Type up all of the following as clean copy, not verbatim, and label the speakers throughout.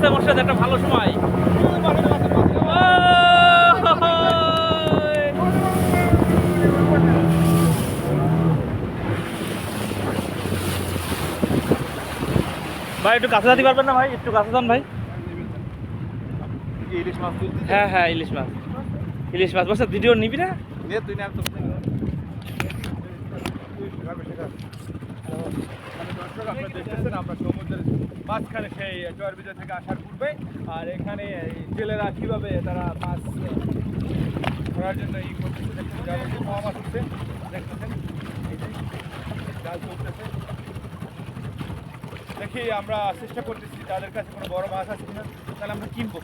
Speaker 1: আছে মোর্শেদ, একটা ভালো সময়। ভাই একটু কাছে যেতে পারবেন না ভাই, একটু কাছে যান ভাই।
Speaker 2: ইলিশ মাছ তুলতে
Speaker 1: হ্যাঁ হ্যাঁ, ইলিশ মাছ, ইলিশ মাছ বলছে। ভিডিও নিবি না?
Speaker 2: নে তুই না তো আমরা সমুদ্রের মাঝখানে সেই চরবিজয় থেকে আসার পূর্বে, আর এখানে জেলেরা কিভাবে তারা মাছ ধরার জন্য ই করতেছে দেখতেছেন, জাল পাওয়া মাছ উঠছে দেখতেছেন, এই যে জাল চলতেছে। দেখি আমরা চেষ্টা করতেছি তাদের কাছে কোনো বড় মাছ আছে কিনা, তাহলে আমরা কিনবো।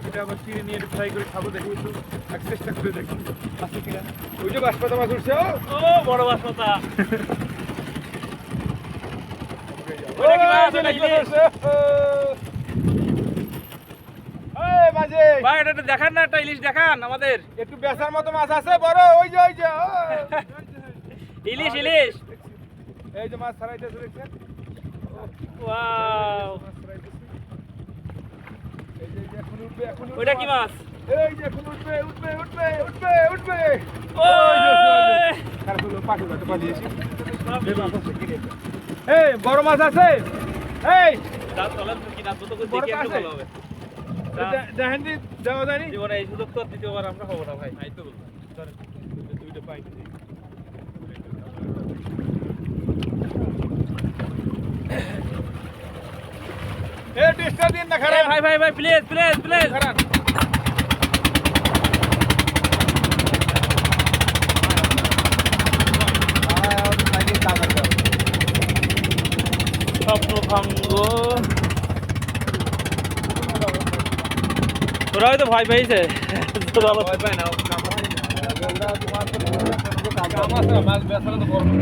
Speaker 2: এটা আবার কিনে নিয়ে একটু ফ্রাই করে খাবো, দেখি একটু চেষ্টা করে দেখি আছে কিনা। ওই যে বাঁশপাতা মাছ উঠছে,
Speaker 1: ও বড় বাসমতা। ভাই এটা একটু দেখান না, একটা ইলিশ দেখান আমাদের।
Speaker 2: একটু বেচার মতো মাছ আছে বড়, ওই যে
Speaker 1: ইলিশ ইলিশ।
Speaker 2: এই যে মাছ ছাড়াইতেছে দেখছেন,
Speaker 1: ওয়াও,
Speaker 2: মাছ ছাড়াইতেছে। এই যে এখন উঠবে, এখন উঠবে
Speaker 1: ওইটা কি মাছ?
Speaker 2: এই যে এখন উঠবে উঠবে উঠবে উঠবে উঠবে।
Speaker 1: ওই
Speaker 2: খারাপ হলো, পাখি বাটো পালিয়েছি। এই বড় মাছ আছে, এই
Speaker 1: দাঁত তলার কি দাঁত তো করে
Speaker 2: বড়
Speaker 1: দেখি একটু
Speaker 2: আছে?
Speaker 1: ভালো হবে।
Speaker 2: দেখেন দি দেওয়া যায়নি
Speaker 1: জীবনে এই সুযোগ তো আর দ্বিতীয়বার আমরা হবো না ভাই।
Speaker 2: তো দুইটা পাই এই টেস্টটা দিন না
Speaker 1: এ
Speaker 2: খারাপ
Speaker 1: ভাই ভাই ভাই, প্লিজ প্লিজ প্লিজ।
Speaker 2: খারাপ।
Speaker 1: স্বপ্ন ভঙ্গ। ওরা হয়তো ভয় পেয়েছে।
Speaker 2: ভয় পায় না, মাছ বেচারা তো বড়